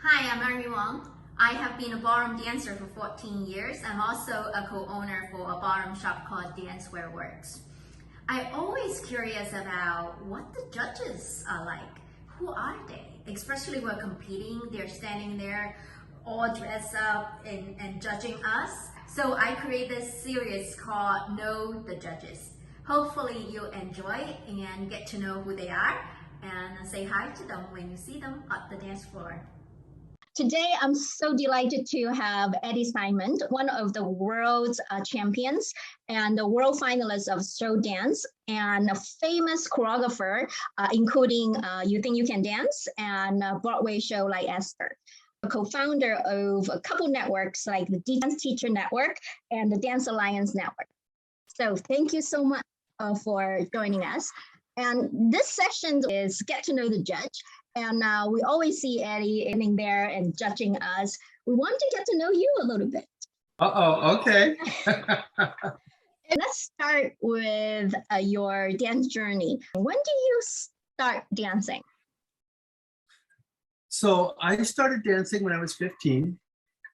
Hi, I'm Mary Wong. I have been a ballroom dancer for 14 years. I'm also a co-owner for a ballroom shop called Dancewear Works. I always curious about what the judges are like. Who are they? Especially when competing, they're standing there all dressed up and judging us. So I created this series called Know the Judges. Hopefully you'll enjoy and get to know who they are and say hi to them when you see them at the dance floor. Today, I'm so delighted to have Eddie Simon, one of the world's champions and the world finalist of show dance and a famous choreographer, including You Think You Can Dance and a Broadway show like Esther. A co-founder of a couple networks like the Dance Teacher Network and the Dance Alliance Network. So thank you so much for joining us. And this session is Get to Know the Judge. And we always see Eddie in there and judging us. We want to get to know you a little bit. Okay. Let's start with your dance journey. When did you start dancing? So I started dancing when I was 15.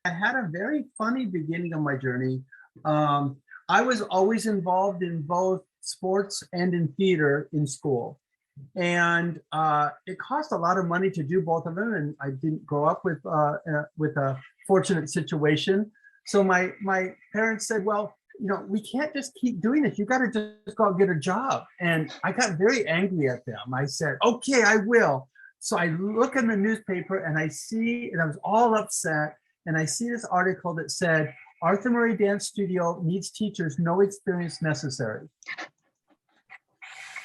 I had a very funny beginning of my journey. I was always involved in both sports and in theater in school. And it cost a lot of money to do both of them, and I didn't grow up with a fortunate situation. So my parents said, "Well, we can't just keep doing this. You got to just go out and get a job." And I got very angry at them. I said, "Okay, I will." So I look in the newspaper and I see, and I was all upset, and I see this article that said, "Arthur Murray Dance Studio needs teachers, no experience necessary."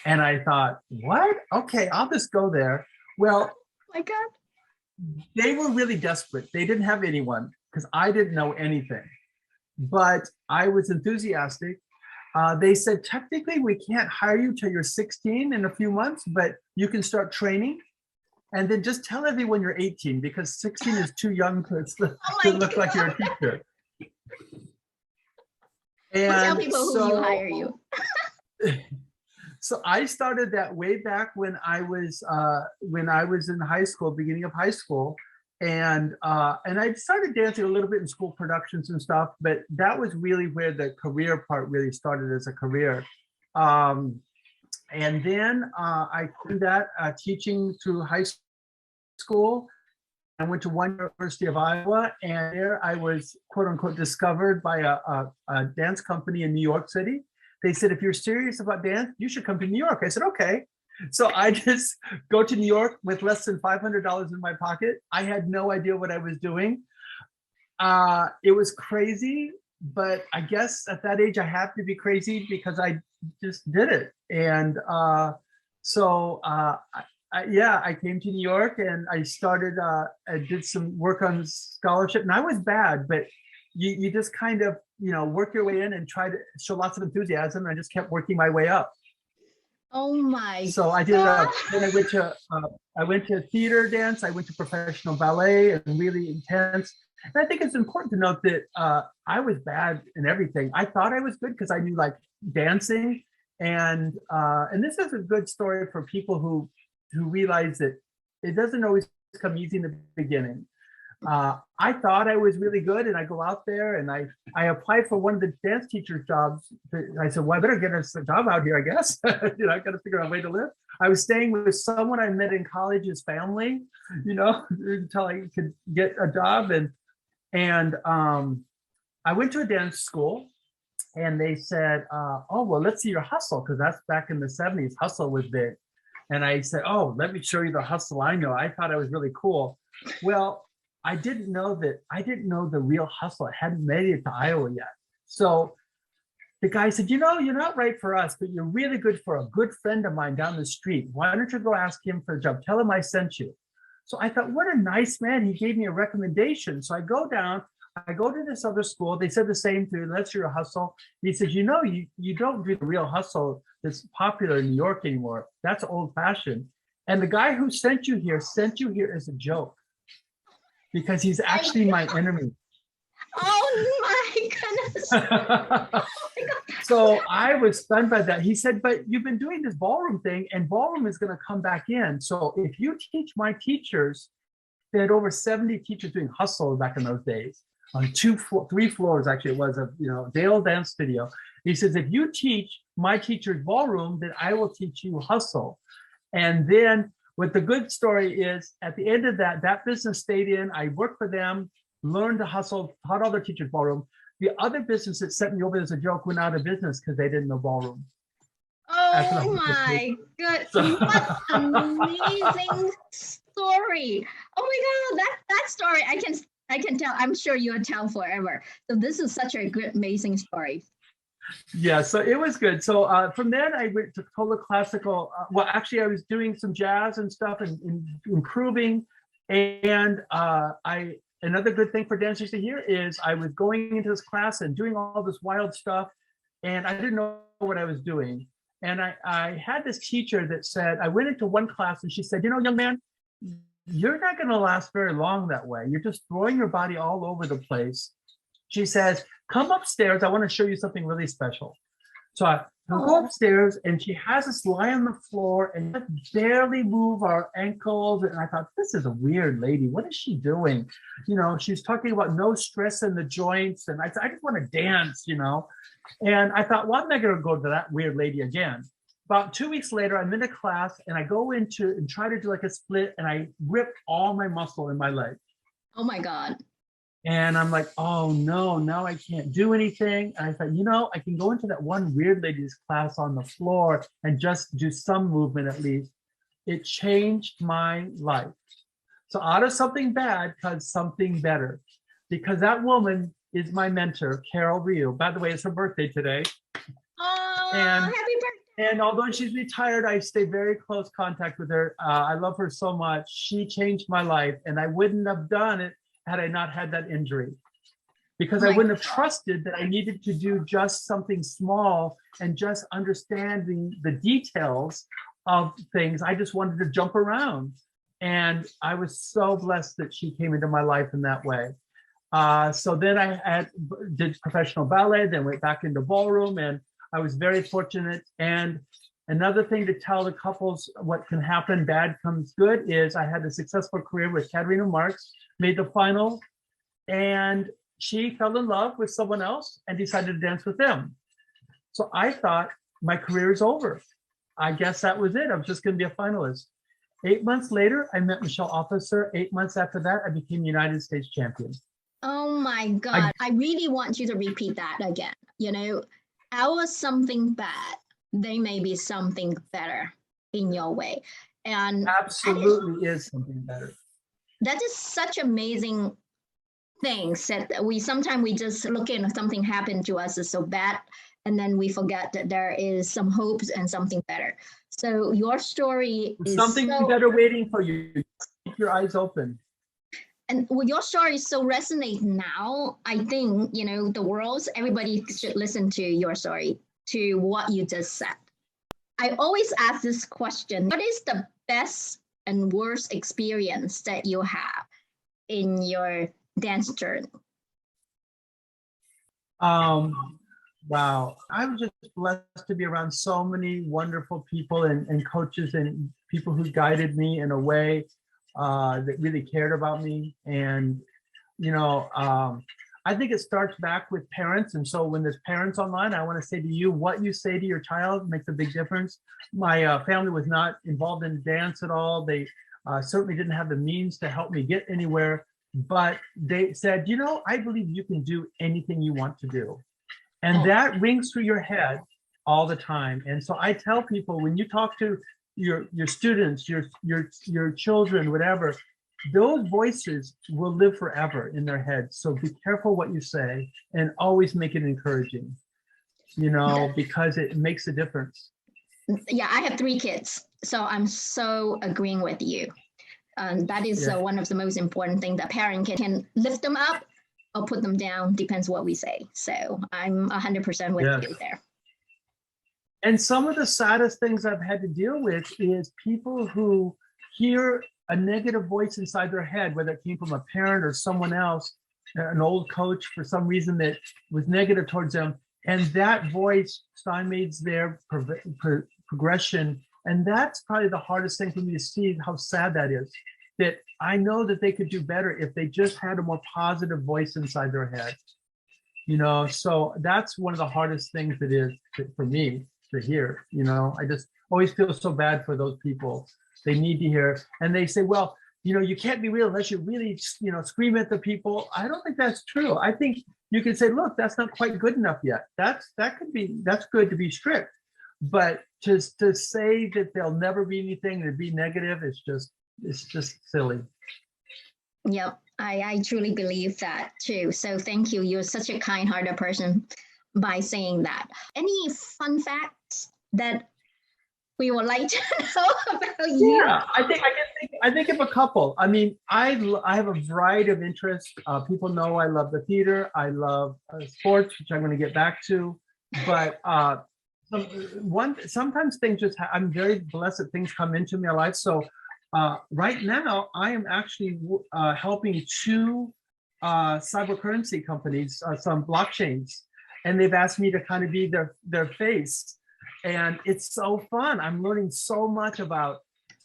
And I thought, what? Okay, I'll just go there. Well, Oh my God. They were really desperate. They didn't have anyone because I didn't know anything. But I was enthusiastic. They said, technically, we can't hire you till you're 16 in a few months, but you can start training. And then just tell everyone you're 18 because 16 is too young to look like you're a teacher. And tell people who you hire you. So I started that way back when I was in high school, beginning of high school, and I started dancing a little bit in school productions and stuff. But that was really where the career part really started as a career. And then I did that teaching through high school. I went to one University of Iowa, and there I was quote unquote discovered by a dance company in New York City. They said, "If you're serious about dance, you should come to New York." I said, "Okay." So I just go to New York with less than $500 in my pocket. I had no idea what I was doing. It was crazy, but I guess at that age I had to be crazy because I just did it. And I came to New York and I started, I did some work on scholarship, and I was bad, but you just kind of, work your way in and try to show lots of enthusiasm. And I just kept working my way up. Oh my! So I did. Then I went to theater dance. I went to professional ballet and really intense. And I think it's important to note that I was bad in everything. I thought I was good because I knew like dancing, and this is a good story for people who realize that it doesn't always come easy in the beginning. I thought I was really good, and I go out there and I applied for one of the dance teacher's jobs. I said, "Well, I better get us a job out here, I guess." I got to figure out a way to live. I was staying with someone I met in college's family, until I could get a job. And I went to a dance school, and they said, "Oh, well, let's see your hustle," because that's back in the 70s. Hustle was big. And I said, "Oh, let me show you the hustle I know." I thought I was really cool. Well, I didn't know the real hustle. I hadn't made it to Iowa yet. So the guy said, "You're not right for us, but you're really good for a good friend of mine down the street. Why don't you go ask him for a job? Tell him I sent you." So I thought, what a nice man. He gave me a recommendation. So I go down, I go to this other school. They said the same thing. "That's your hustle." He says, you don't do the real hustle that's popular in New York anymore. That's old fashioned. And the guy who sent you here as a joke, because he's actually my enemy. Oh my goodness. Oh my So I was stunned by that. He said, "But you've been doing this ballroom thing, and ballroom is going to come back in. So if you teach my teachers, They had over 70 teachers doing hustle back in those days on three floors, actually, it was a Dale Dance Studio. He says, if you teach my teacher's ballroom, then I will teach you hustle. And then what the good story is, at the end of that business stayed in. I worked for them, learned to hustle, taught other teachers ballroom. The other business that sent me over as a joke went out of business because they didn't know ballroom. Oh my God. What amazing story. Oh my God, that story I can tell. I'm sure you'll tell forever. So this is such a good, amazing story. Yeah, so it was good. So from then I went to total classical. Well, actually I was doing some jazz and stuff and improving. And another good thing for dancers to hear is I was going into this class and doing all this wild stuff, and I didn't know what I was doing. And I had this teacher that said, I went into one class and she said, young man, you're not going to last very long that way. You're just throwing your body all over the place. She says, come upstairs. I want to show you something really special. So I go upstairs and she has us lie on the floor and just barely move our ankles. And I thought, this is a weird lady. What is she doing? She's talking about no stress in the joints. And I just want to dance, And I thought, well, I'm not going to go to that weird lady again. About 2 weeks later, I'm in a class and I go into and try to do like a split and I rip all my muscle in my leg. Oh my God. And I'm like, oh no, now I can't do anything. And I thought, I can go into that one weird lady's class on the floor and just do some movement at least. It changed my life. So out of something bad comes something better, because that woman is my mentor, Carol Ryu. By the way, it's her birthday today. Oh, and, happy birthday. And although she's retired, I stay very close contact with her. I love her so much. She changed my life, and I wouldn't have done it had I not had that injury, because I wouldn't have trusted that I needed to do just something small and just understanding the details of things. I just wanted to jump around. And I was so blessed that she came into my life in that way. So then I did professional ballet, then went back into ballroom, and I was very fortunate. And another thing to tell the couples what can happen, bad comes good, is I had a successful career with Katerina Marks, made the final, and she fell in love with someone else and decided to dance with them. So I thought, my career is over. I guess that was it. I was just going to be a finalist. 8 months later, I met Michelle Officer. 8 months after that, I became United States champion. Oh my God. I really want you to repeat that again. Our something bad, there may be something better in your way. And absolutely is something better. That is such amazing things that we just look at something happened to us is so bad, and then we forget that there is some hopes and something better. So your story is something better waiting for you. Keep your eyes open. And your story is so resonate now. I think, everybody should listen to your story, to what you just said. I always ask this question: what is the best and worst experience that you have in your dance journey? Wow. I was just blessed to be around so many wonderful people and coaches and people who guided me in a way that really cared about me. And, I think it starts back with parents. And so when there's parents online, I want to say to you, what you say to your child makes a big difference. My family was not involved in dance at all. They certainly didn't have the means to help me get anywhere, but they said, I believe you can do anything you want to do. And that rings through your head all the time. And so I tell people, when you talk to your students, your children, whatever, those voices will live forever in their heads. So be careful what you say and always make it encouraging, because it makes a difference. Yeah, I have 3 kids, so I'm so agreeing with you. That is one of the most important things that parent can lift them up or put them down, depends what we say. So I'm 100% with you there. And some of the saddest things I've had to deal with is people who hear a negative voice inside their head, whether it came from a parent or someone else, an old coach for some reason that was negative towards them. And that voice stymies their progression. And that's probably the hardest thing for me to see, how sad that is. that I know that they could do better if they just had a more positive voice inside their head. So that's one of the hardest things that is for me to hear. I just always feel so bad for those people. They need to hear, and they say, well, you can't be real unless you really, scream at the people. I don't think that's true. I think you can say, look, that's not quite good enough yet. That's good to be strict, but just to say that there'll never be anything to be negative, it's just silly. Yep, I truly believe that too. So thank you. You're such a kind-hearted person by saying that. Any fun facts that we would like to know about you? Yeah, I think of a couple. I mean, I have a variety of interests. People know I love the theater. I love sports, which I'm going to get back to. But sometimes things just I'm very blessed that things come into my life. So right now, I am actually helping two cybercurrency companies, some blockchains, and they've asked me to kind of be their face. And it's so fun. I'm learning so much about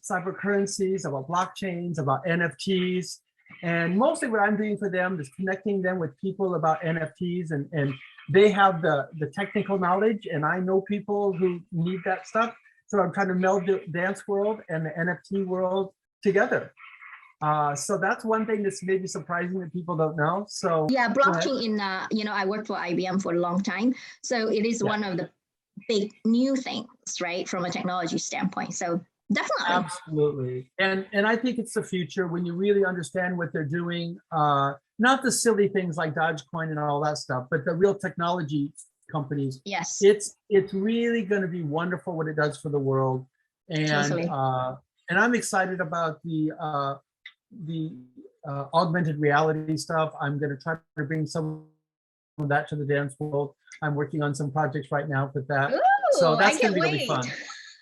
cybercurrencies, about blockchains, about NFTs. And mostly what I'm doing for them is connecting them with people about NFTs. And they have the technical knowledge, and I know people who need that stuff. So I'm trying to meld the dance world and the NFT world together. So that's one thing that's maybe surprising that people don't know. So yeah, blockchain I worked for IBM for a long time. So it is one of the big new things, right, from a technology standpoint. So definitely. Absolutely. And I think it's the future when you really understand what they're doing, not the silly things like Dogecoin and all that stuff, but the real technology companies. Yes. It's really going to be wonderful what it does for the world. And totally. And I'm excited about the augmented reality stuff. I'm going to try to bring some of that to the dance world. I'm working on some projects right now with that. Ooh, so that's going to be really fun.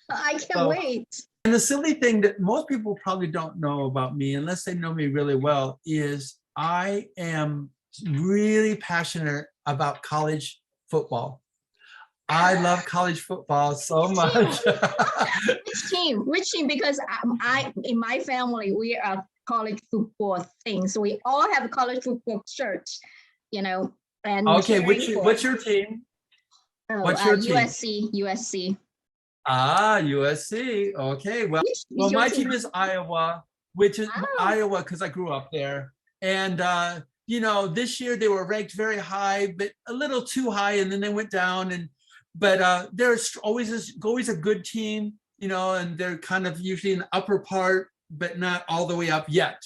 I can't wait. And the silly thing that most people probably don't know about me, unless they know me really well, is I am really passionate about college football. I love college football so much. Which team? Because I in my family, we are college football things. So we all have college football shirts, And okay, what's your team? What's your team? USC. USC. Okay. Well, my team is Iowa, which is Iowa because I grew up there. And this year they were ranked very high, but a little too high, and then they went down. But there's always a good team, and they're kind of usually in the upper part, but not all the way up yet.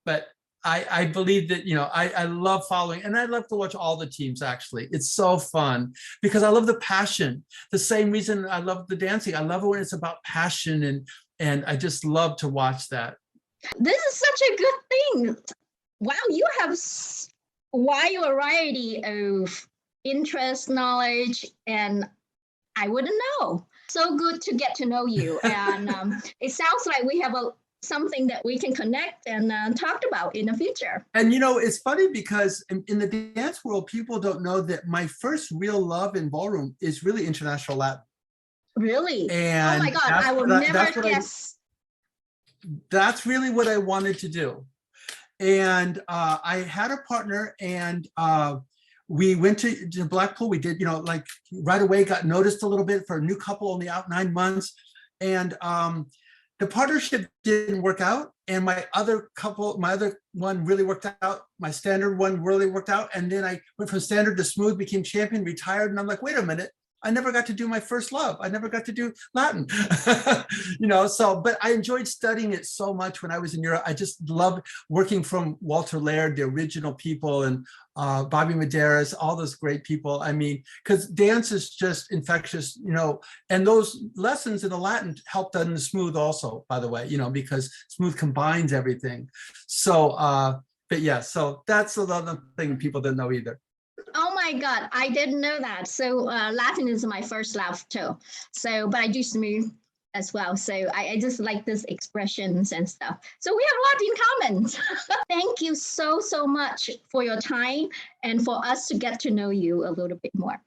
But I believe that, I love following, and I love to watch all the teams, actually. It's so fun because I love the passion. The same reason I love the dancing. I love it when it's about passion, and I just love to watch that. This is such a good thing. Wow, you have wide variety of interest, knowledge, and I wouldn't know. So good to get to know you. And it sounds like we have something that we can connect and talk about in the future. And it's funny because in the dance world, people don't know that my first real love in ballroom is really international Latin. Really? And oh my God, I would never guess. That's really what I wanted to do. And I had a partner, and we went to Blackpool. We did, right away got noticed a little bit for a new couple only out 9 months. And the partnership didn't work out, and my other one really worked out. My standard one really worked out, and then I went from standard to smooth, became champion, retired, and I'm like, wait a minute, I never got to do my first love. I never got to do Latin, but I enjoyed studying it so much when I was in Europe. I just loved working from Walter Laird, the original people, and Bobby Medeiros, all those great people. I mean, because dance is just infectious, and those lessons in the Latin helped on the smooth also, by the way, because smooth combines everything. So, but yeah, so that's another thing people didn't know either. Oh my God, I didn't know that. So Latin is my first love too. So, but I do smooth as well. So I just like these expressions and stuff. So we have a lot in common. Thank you so much for your time and for us to get to know you a little bit more.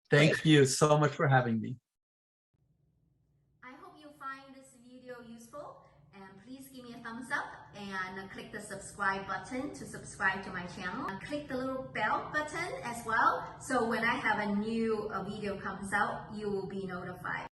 Thank you so much for having me. I hope you find this video useful, and please give me a thumbs up subscribe button to subscribe to my channel. And click the little bell button as well. So when I have a new video comes out, you will be notified.